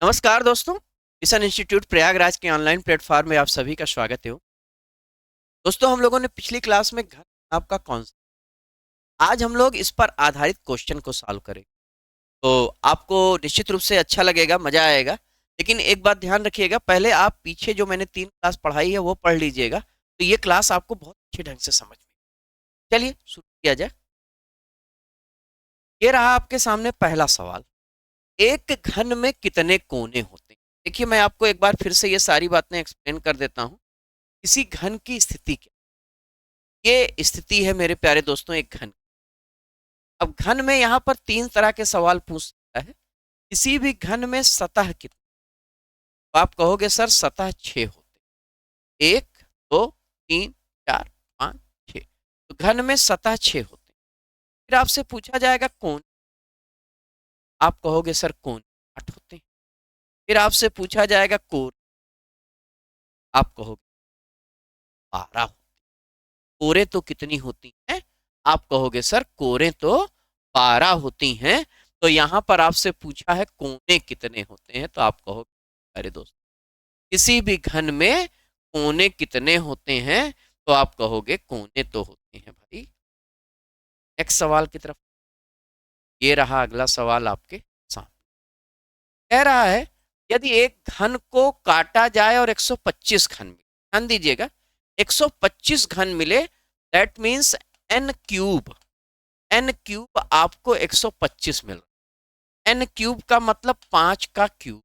नमस्कार दोस्तों। Mission institute Prayagraj के ऑनलाइन प्लेटफॉर्म में आप सभी का स्वागत है। दोस्तों, हम लोगों ने पिछली क्लास में घन आपका कॉन्सेप्ट, आज हम लोग इस पर आधारित क्वेश्चन को सॉल्व करेंगे। तो आपको निश्चित रूप से अच्छा लगेगा, मजा आएगा। लेकिन एक बात ध्यान रखिएगा, पहले आप पीछे जो मैंने 3 क्लास पढ़ाई है वो पढ़ लीजिएगा, तो ये क्लास आपको बहुत अच्छे ढंग से समझ में। चलिए शुरू किया जाए। ये रहा आपके सामने पहला सवाल। एक घन में कितने कोने होते हैं? देखिए, मैं आपको एक बार फिर से ये सारी बातें एक्सप्लेन कर देता हूँ। किसी घन की स्थिति क्या, ये स्थिति है मेरे प्यारे दोस्तों एक घन। अब घन में यहाँ पर 3 तरह के सवाल पूछ सकता है। किसी भी घन में सतह कितनी? तो आप कहोगे सर सतह 6 होते हैं, 1 2 3 4 5 6। तो घन में सतह 6 होते हैं। फिर आपसे पूछा जाएगा कोण, आप कहोगे सर कोण 8 होते हैं। फिर आपसे पूछा जाएगा कोर, आप कहोगे 12 होते हैं। कोरे तो कितनी होती हैं? आप कहोगे सर कोरे तो 12 होती हैं। तो यहां पर आपसे पूछा है कोने कितने होते हैं, तो आप कहोगे अरे दोस्त, किसी भी घन में कोने कितने होते हैं? तो आप कहोगे कोने तो होते हैं भाई। नेक्स्ट सवाल की तरफ, ये रहा अगला सवाल आपके सामने। कह रहा है यदि एक घन को काटा जाए और 125 घन मिले, ध्यान दीजिएगा, 125 घन मिले, that means n cube. N cube आपको 125 मिल रहा है। एन क्यूब का मतलब 5 का क्यूब।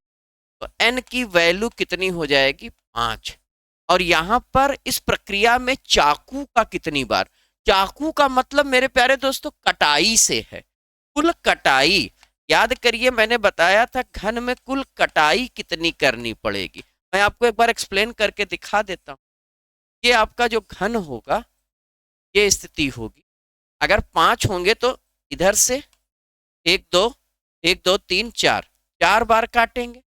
तो एन की वैल्यू कितनी हो जाएगी? 5। और यहां पर इस प्रक्रिया में चाकू का कितनी बार? चाकू का मतलब मेरे प्यारे दोस्तों कटाई से है, कुल कटाई। याद करिए, मैंने बताया था घन में कुल कटाई कितनी करनी पड़ेगी। मैं आपको एक बार एक्सप्लेन करके दिखा देता हूं। ये आपका जो घन होगा, ये स्थिति होगी। अगर 5 होंगे तो इधर से 1 2, 1 2 3 4, 4 बार काटेंगे।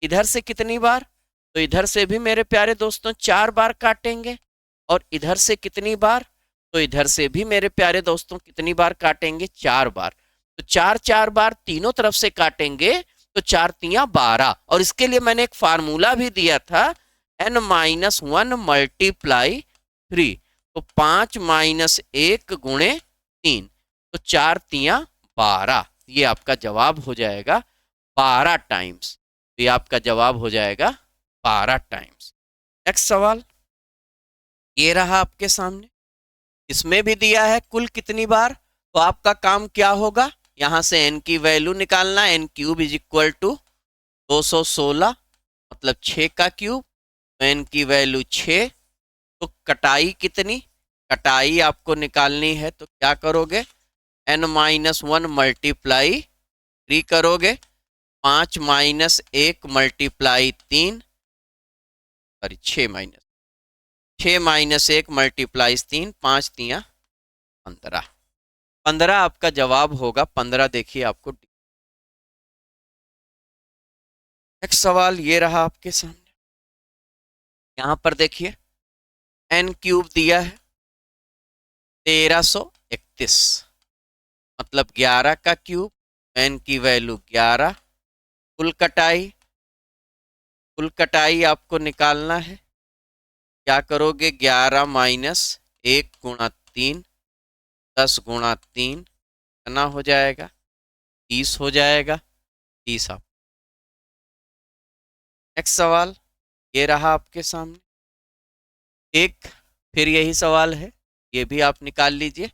इधर से कितनी बार? तो इधर से भी मेरे प्यारे दोस्तों 4 बार काटेंगे। और इधर से कितनी बार? तो इधर से भी मेरे प्यारे दोस्तों कितनी बार काटेंगे? 4 बार। तो 4 4 बार तीनों तरफ से काटेंगे, तो 4 तियां 12। और इसके लिए मैंने एक फार्मूला भी दिया था, n-1 मल्टीप्लाई 3। तो 5 - 1 गुणे 3, तो 4 तियां 12। ये आपका जवाब हो जाएगा 12 टाइम्स। तो ये आपका जवाब हो जाएगा 12 टाइम्स। नेक्स्ट सवाल, ये रहा आपके सामने। इसमें भी दिया है कुल कितनी बार। तो आपका काम क्या होगा? यहां से एन की वैल्यू निकालना। N cube is equal to 216, मतलब 6 का क्यूब। तो एन की वैल्यू 6। तो कटाई कितनी? कटाई आपको निकालनी है, तो क्या करोगे? n-1 मल्टीप्लाई 3 करोगे। 5 - 1 मल्टीप्लाई 3, सॉरी 6 - 1 5 तियां 15। 15 आपका जवाब होगा। 15 देखिए आपको। नेक्स्ट सवाल ये रहा आपके सामने। यहां पर देखिए एन क्यूब दिया है 1331, मतलब 11 का क्यूब। एन की वैल्यू 11। कुल कटाई, कुल कटाई आपको निकालना है। क्या करोगे? 11 - 1 गुणा 3, 10 गुणा 3 कितना हो जाएगा? 30 हो जाएगा। 30 आप। नेक्स्ट सवाल ये रहा आपके सामने। एक फिर यही सवाल है, ये भी आप निकाल लीजिए।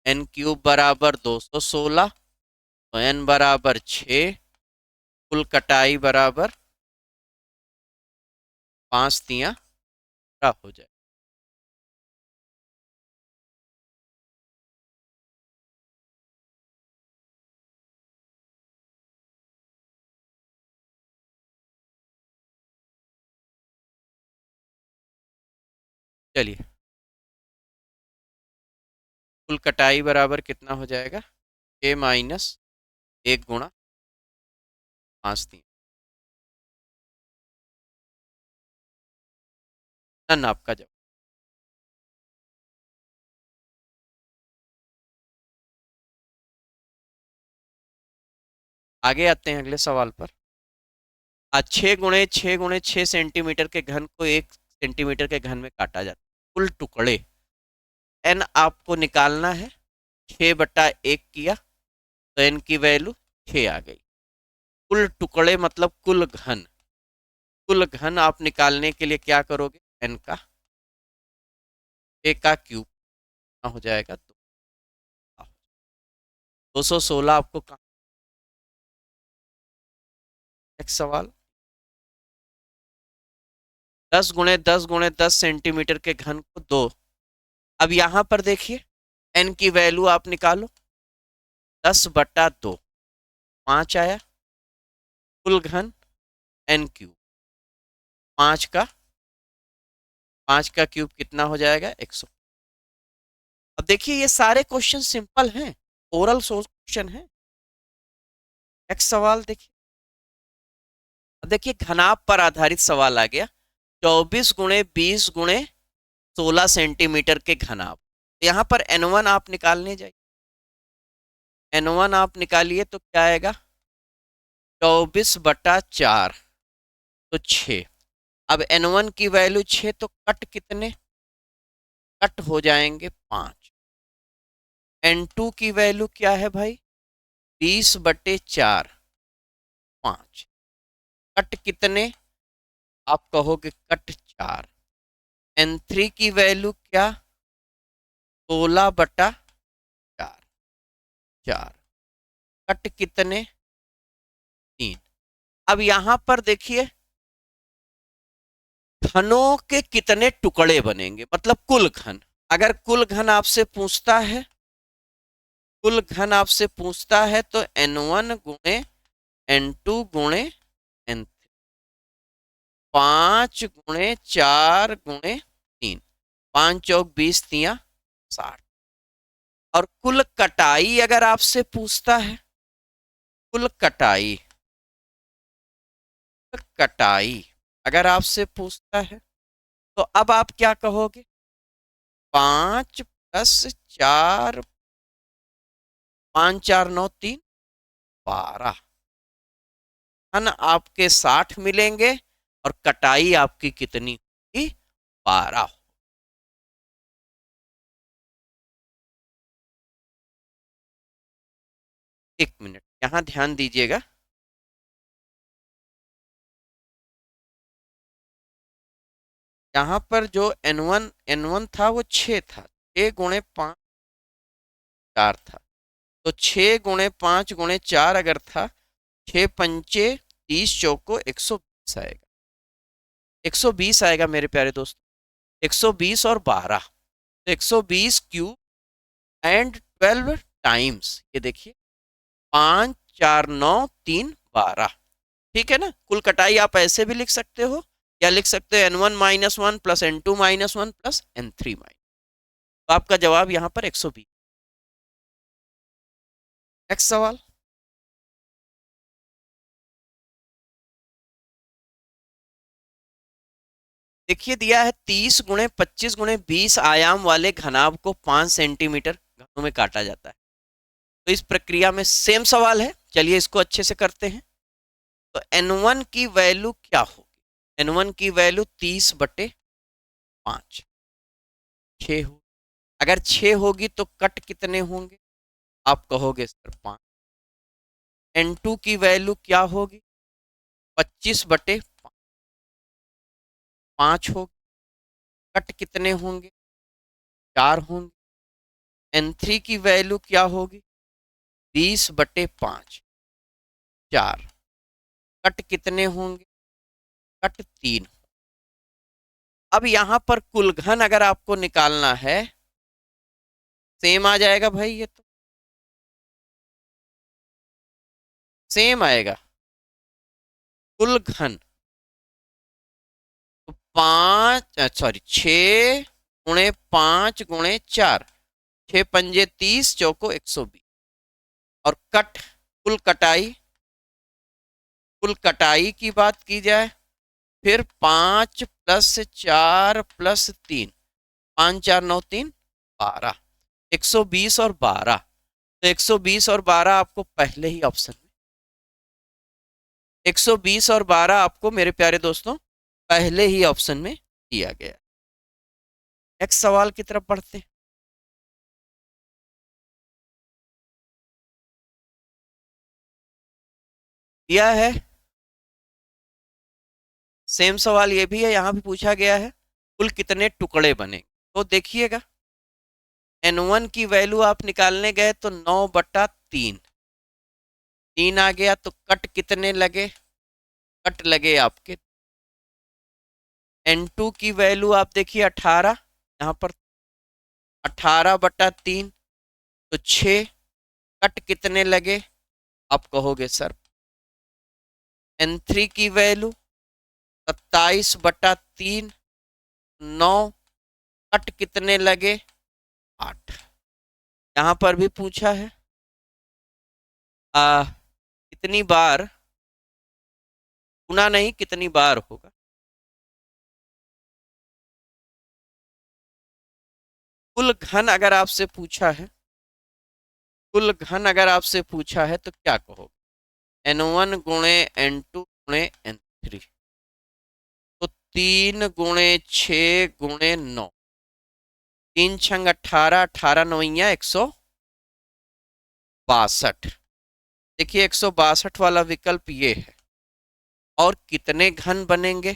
एन क्यूब बराबर 216, तो एन बराबर 6। कुल कटाई बराबर 5 तियां हो जाए। चलिए, कुल कटाई बराबर कितना हो जाएगा? 6 - 1 गुणा 5 तियां। नन आपका जवाब। आगे आते हैं अगले सवाल पर। आज 6 गुणे 6 गुणे 6 सेंटीमीटर के घन को 1 सेंटीमीटर के घन में काटा जाता है। कुल टुकड़े एन आपको निकालना है। 6/1 किया तो एन की वैल्यू 6 आ गई। कुल टुकड़े मतलब कुल घन। कुल घन आप निकालने के लिए क्या करोगे, एन का ए का क्यूब हो जाएगा 216 आपको कहाँ। नेक्स्ट सवाल। 10 गुणे 10 गुणे 10 सेंटीमीटर के घन को 2। अब यहां पर देखिए एन की वैल्यू आप निकालो। 10/2 5 आया। कुल घन एन क्यूब। 5 का 5 का क्यूब कितना हो जाएगा 100। अब देखिए ये सारे क्वेश्चन सिंपल हैं, ओरल सोर्स क्वेश्चन है। नेक्स्ट सवाल देखिए। अब देखिए घनाभ पर आधारित सवाल आ गया। 24 गुणे 20 गुणे 16 सेंटीमीटर के घनाभ। यहां पर N1 आप निकालने जाइए। N1 आप निकालिए तो क्या आएगा 24/4 तो 6। अब N1 की वैल्यू 6 तो कट कितने, कट हो जाएंगे 5। N2 की वैल्यू क्या है भाई 20/4 5। कट कितने, आप कहोगे कट 4। N3 की वैल्यू क्या 16/4 4। कट कितने 3। अब यहां पर देखिए घनों के कितने टुकड़े बनेंगे, मतलब कुल घन। अगर कुल घन आपसे पूछता है, कुल घन आपसे पूछता है तो N1 गुणे N2 गुणे N3 5 गुणे 4 गुणे 3। 5 चौक 20 तिया 60। और कुल कटाई अगर आपसे पूछता है, कुल कटाई कटाई अगर आपसे पूछता है तो अब आप क्या कहोगे 5 + 4 5 4 9 3 12। धन आपके 60 मिलेंगे और कटाई आपकी कितनी होगी 12। एक मिनट यहां ध्यान दीजिएगा। यहाँ पर जो N1 था वो 6 था। 6 गुणे 5 4 था। तो 6 गुणे 5 गुणे 4 अगर था 6 पंचे 30 चौको 120 आएगा। 120 आएगा मेरे प्यारे दोस्त। 120 और 12 तो 120 क्यूब एंड 12 टाइम्स। ये देखिए 5 4 9 3 12। ठीक है ना। कुल कटाई आप ऐसे भी लिख सकते हो या लिख सकते हो N1 - 1 plus N2 - 1 plus N3 minus. तो आपका जवाब यहाँ पर 120। नेक्स्ट सवाल। देखिए दिया है 30 गुणे 25 गुणे 20 आयाम वाले घनाभ को 5 सेंटीमीटर घनों में काटा जाता है। तो इस प्रक्रिया में सेम सवाल है, चलिए इसको अच्छे से करते हैं। तो N1 की वैल्यू क्या होगी, N1 की वैल्यू 30/5 6 हो। अगर 6 होगी तो कट कितने होंगे, आप कहोगे सर 5। N2 की वैल्यू क्या होगी 25/5 होगी। कट कितने होंगे 4 होंगे। N3 की वैल्यू क्या होगी 20/5 4। कट कितने होंगे, कट 3। अब यहां पर कुल घन अगर आपको निकालना है सेम आ जाएगा भाई, ये तो सेम आएगा। कुल घन तो 6 गुणे 5 गुणे 4 6 पंजे 30 चौको 120। और कट कुल कटाई की बात की जाए फिर 5 + 4 + 3 5 4 9 3 12। 120 और 12 तो 120 और 12 आपको पहले ही ऑप्शन में 120 और 12 आपको मेरे प्यारे दोस्तों पहले ही ऑप्शन में दिया गया। नेक्स्ट सवाल की तरफ बढ़ते हैं। दिया है, सेम सवाल ये भी है, यहां भी पूछा गया है कुल कितने टुकड़े बने। तो देखिएगा, N1 की वैल्यू आप निकालने गए तो 9/3, 3 आ गया, तो कट कितने लगे, कट लगे आपके। N2 की वैल्यू आप देखिए 18, यहाँ पर 18/3, तो 6, कट कितने लगे, आप कहोगे सर। N3 की वैल्यू 27/3, 9, कट कितने लगे, 8। यहाँ पर भी पूछा है कितनी बार, गुना नहीं कितनी बार होगा। कुल घन अगर आपसे पूछा है, कुल घन अगर आपसे पूछा है तो क्या कहोगे, N1 गुणे N2 गुणे N3, तो 3 × 6 × 9, 3 × 6 = 18, 18 × 9 = 162। देखिए 162 वाला विकल्प ये है। और कितने घन बनेंगे,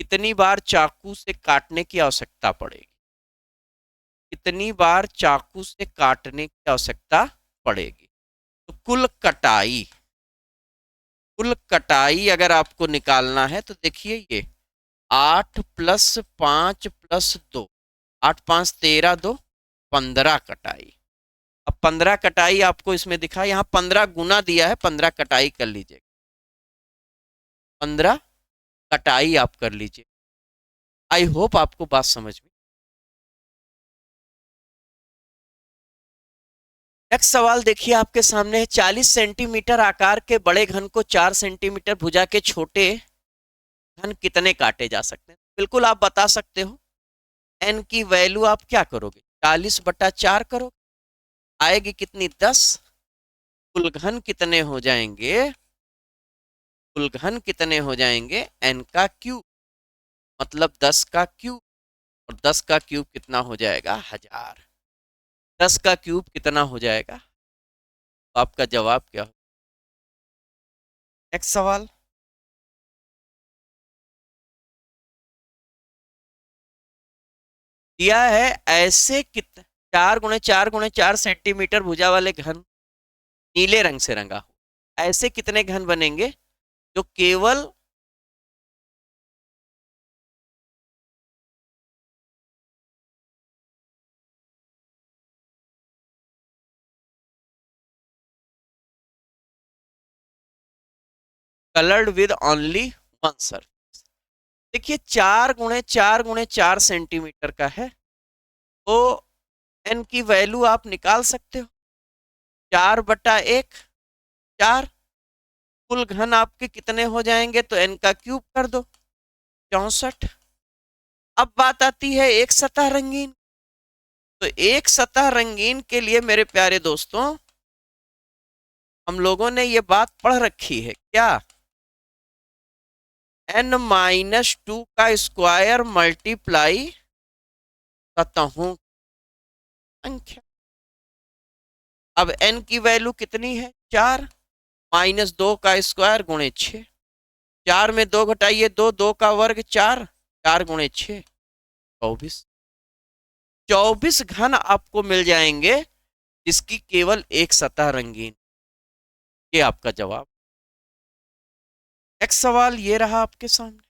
कितनी बार चाकू से काटने की आवश्यकता पड़ेगी, कितनी बार चाकू से काटने की आवश्यकता पड़ेगी। तो कुल कटाई अगर आपको निकालना है तो देखिए ये 8 + 5 + 2, 8 5 13, 2 15 कटाई। अब 15 कटाई आपको इसमें दिखा, यहाँ 15 गुना दिया है, 15 कटाई कर लीजिए, 15 कटाई आप कर लीजिए। आई होप आपको बात समझ में। नेक्स्ट सवाल देखिए आपके सामने है, 40 सेंटीमीटर आकार के बड़े घन को 4 सेंटीमीटर भुजा के छोटे घन कितने काटे जा सकते हैं। बिल्कुल आप बता सकते हो। एन की वैल्यू आप क्या करोगे, 40/4 करो, आएगी कितनी, 10। कुल घन कितने हो जाएंगे, कुल घन कितने हो जाएंगे, एन का क्यूब, मतलब 10 का क्यूब। और 10 का क्यूब कितना हो जाएगा, 1000। 10 का क्यूब कितना हो जाएगा, तो आपका जवाब क्या हो। नेक्स्ट सवाल, दिया है ऐसे कित 4 × 4 × 4 सेंटीमीटर भुजा वाले घन नीले रंग से रंगा हो, ऐसे कितने घन बनेंगे जो केवल coloured with only one surface. देखिए 4 × 4 × 4 सेंटीमीटर का है, तो एन की वैल्यू आप निकाल सकते हो, 4/1, 4। कुल घन आपके कितने हो जाएंगे, तो एन का क्यूब कर दो, 64। अब बात आती है एक सतह रंगीन। तो एक सतह रंगीन के लिए मेरे प्यारे दोस्तों, हम लोगों ने ये बात पढ़ रखी है क्या, n-2 का स्क्वायर मल्टीप्लाई सतहों संख्या। अब n की वैल्यू कितनी है, 4, -2 का स्क्वायर गुणे 6, 4 में 2 घटाइए, 2, 2 का वर्ग 4, 4 × 6 24। 24 घन आपको मिल जाएंगे जिसकी केवल एक सतह रंगीन। ये आपका जवाब। नेक्स्ट सवाल ये रहा आपके सामने।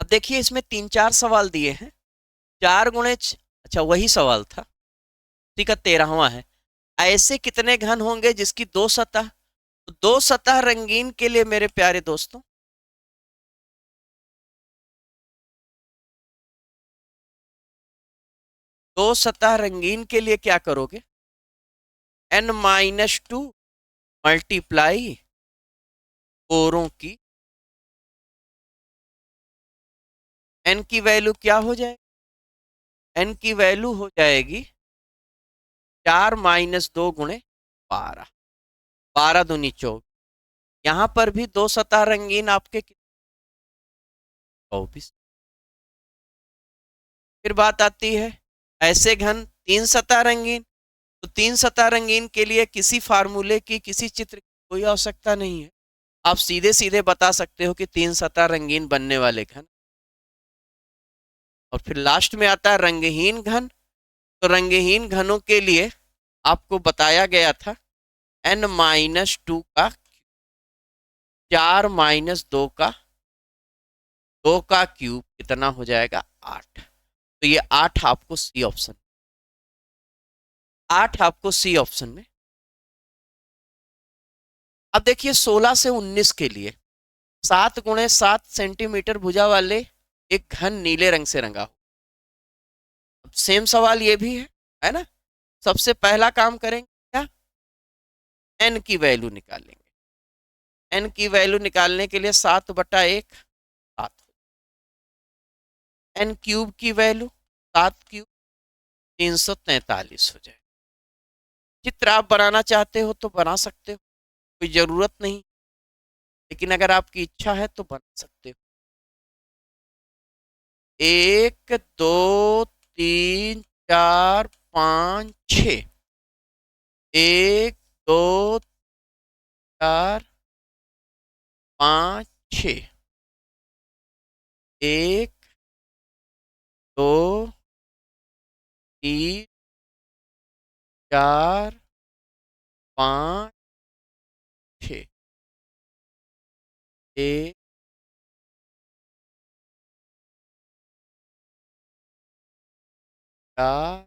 अब देखिए इसमें 3 4 सवाल दिए हैं, 4 × अच्छा वही सवाल था, ठीक है, 13वां है। ऐसे कितने घन होंगे जिसकी दो सतह, तो दो सतह रंगीन के लिए मेरे प्यारे दोस्तों, दो सतह रंगीन के लिए क्या करोगे, n-2 मल्टीप्लाई कोरों की, n की वैल्यू क्या हो जाए, एन की वैल्यू हो जाएगी 4 - 2 × 12, 12 दूनी 24। यहाँ पर भी दो सतह रंगीन आपके 24। फिर बात आती है ऐसे घन तीन सतह रंगीन। तो तीन सतह रंगीन के लिए किसी फार्मूले की, किसी चित्र की कोई आवश्यकता नहीं है। आप सीधे सीधे बता सकते हो कि तीन सतह रंगीन बनने वाले घन। और फिर लास्ट में आता है रंगहीन घन। तो रंगहीन घनों के लिए आपको बताया गया था n-2 का 4 - 2 का कितना हो जाएगा 8। तो ये 8 आपको सी ऑप्शन, 8 आपको सी ऑप्शन में। अब देखिए 16 से 19 के लिए 7 × 7 सेंटीमीटर भुजा वाले एक घन नीले रंग से रंगा हो। अब सेम सवाल ये भी है ना। सबसे पहला काम करेंगे क्या, एन की वैल्यू निकालेंगे। एन की वैल्यू निकालने के लिए 7/1 7, एन क्यूब की वैल्यू 7 क्यूब 343 हो जाए। चित्र आप बनाना चाहते हो तो बना सकते हो, कोई जरूरत नहीं, लेकिन अगर आपकी इच्छा है तो बना सकते हो। 1 2 3 4 5 6, 1 2 4 5 6, 1 2 3 4 5 6, 1 4,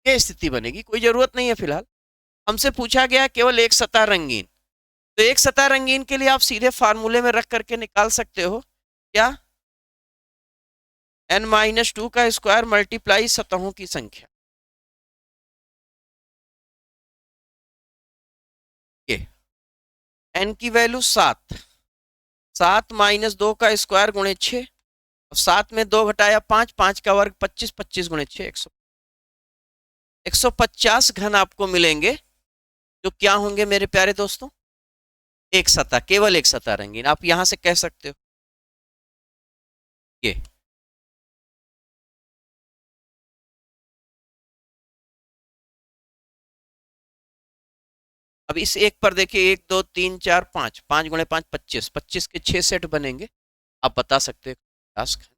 ये स्थिति बनेगी। कोई जरूरत नहीं है फिलहाल। हमसे पूछा गया केवल एक सतह रंगीन। तो एक सतह रंगीन के लिए आप सीधे फार्मूले में रख करके निकाल सकते हो क्या, n-2 का स्क्वायर मल्टीप्लाई सतहों की संख्या। ये n की वैल्यू 7, 7 - 2 का स्क्वायर गुणे 6, 7 में 2 घटाया 5, 5 का वर्ग 25, 25 गुणे 6 150 घन आपको मिलेंगे, जो क्या होंगे मेरे प्यारे दोस्तों, एक सतह, केवल एक सतह रंगीन। आप यहां से कह सकते हो ये। अब इस एक पर देखिए 1 2 3 4 5, 5 × 5 25, 25 के 6 सेट बनेंगे। आप बता सकते हो 50 घन।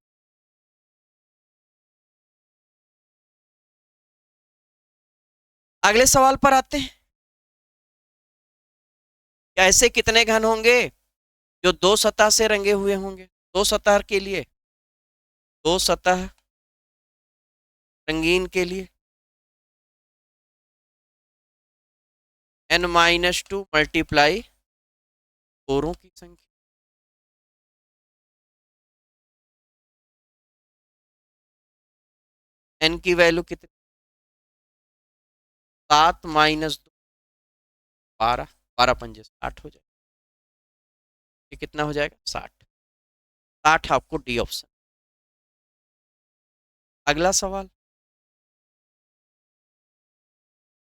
अगले सवाल पर आते हैं। ऐसे कितने घन होंगे जो दो सतह से रंगे हुए होंगे। दो सतह के लिए, दो सतह रंगीन के लिए n-2 मल्टीप्लाई कोरों की संख्या। n की वैल्यू कितनी, 7 - 2 12, 12 × 5 = 60 हो जाएगा। ये कितना हो जाएगा 60, 60 आपको डी ऑप्शन। अगला सवाल,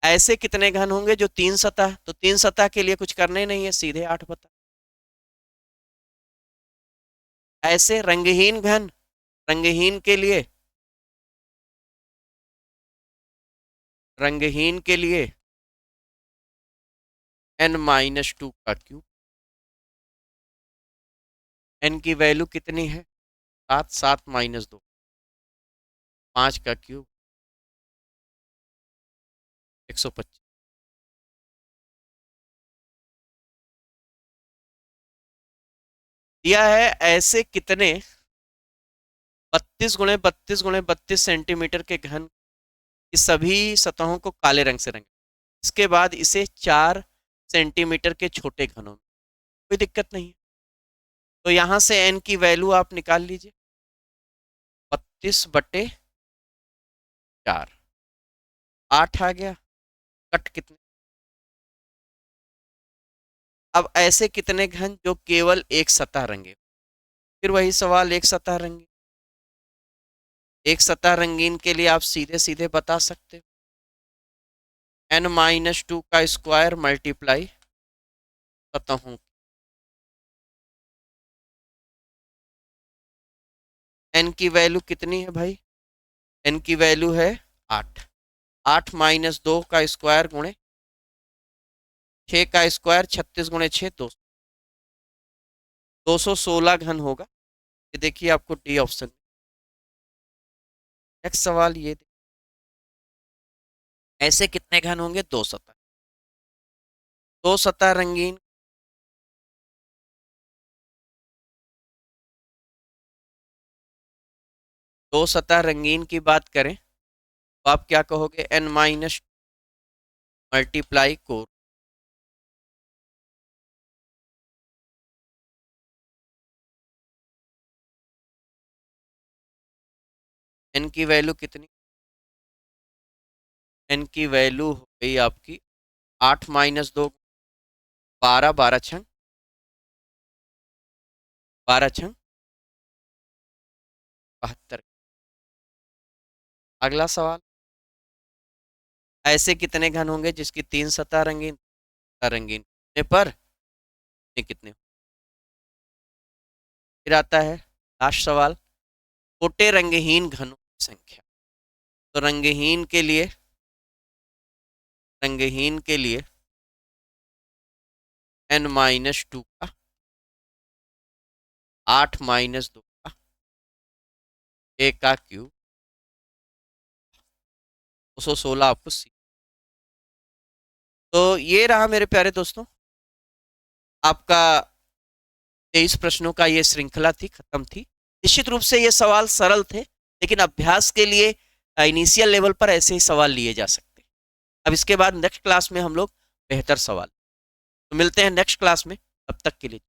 ऐसे कितने घन होंगे जो तीन सतह, तो तीन सतह के लिए कुछ करने नहीं है, सीधे 8 बता। ऐसे रंगहीन घन, रंगहीन के लिए, रंगहीन के लिए n-2 का क्यूब। n की वैल्यू कितनी है 7, 7 - 2 5 का क्यूब 125। दिया है ऐसे कितने 32 × 32 × 32 सेंटीमीटर के घन की सभी सतहों को काले रंग से रंगे। इसके बाद इसे 4 सेंटीमीटर के छोटे घनों में, कोई दिक्कत नहीं है। तो यहां से n की वैल्यू आप निकाल लीजिए, 32/4, 8 आ गया। कट कितने, अब ऐसे कितने घन जो केवल एक सतह रंगे। फिर वही सवाल, एक सतह रंगे। एक सतह रंगीन के लिए आप सीधे सीधे बता सकते हो, n-2 का स्क्वायर मल्टीप्लाई सतहों। n की वैल्यू कितनी है भाई? n की वैल्यू है 8। 8 माइनस 2 का स्क्वायर गुणे 6 का स्क्वायर, 36 गुणे 6 216 घन होगा। ये देखिए आपको डी ऑप्शन। नेक्स्ट सवाल ये, ऐसे कितने घन होंगे? दो सतह। दो सतह रंगीन, दो सतह रंगीन की बात करें तो आप क्या कहोगे? n- multiply core. n की वैल्यू कितनी? n की वैल्यू हो गई आपकी 8 माइनस 2, 12, 12 छंग 72। अगला सवाल, ऐसे कितने घन होंगे जिसकी तीन सतह रंगीन? रंगीन पर कितने? फिर आता है लास्ट सवाल, छोटे रंगहीन घनों की संख्या। तो रंगहीन के लिए n-2 का 8 माइनस 2 का a का क्यूब 216 आपको सी। तो ये रहा मेरे प्यारे दोस्तों आपका 23 प्रश्नों का ये श्रृंखला थी, खत्म थी। निश्चित रूप से ये सवाल सरल थे, लेकिन अभ्यास के लिए इनिशियल लेवल पर ऐसे ही सवाल लिए जा सकते हैं। अब इसके बाद नेक्स्ट क्लास में हम लोग बेहतर सवाल, तो मिलते हैं नेक्स्ट क्लास में, तब तक के लिए।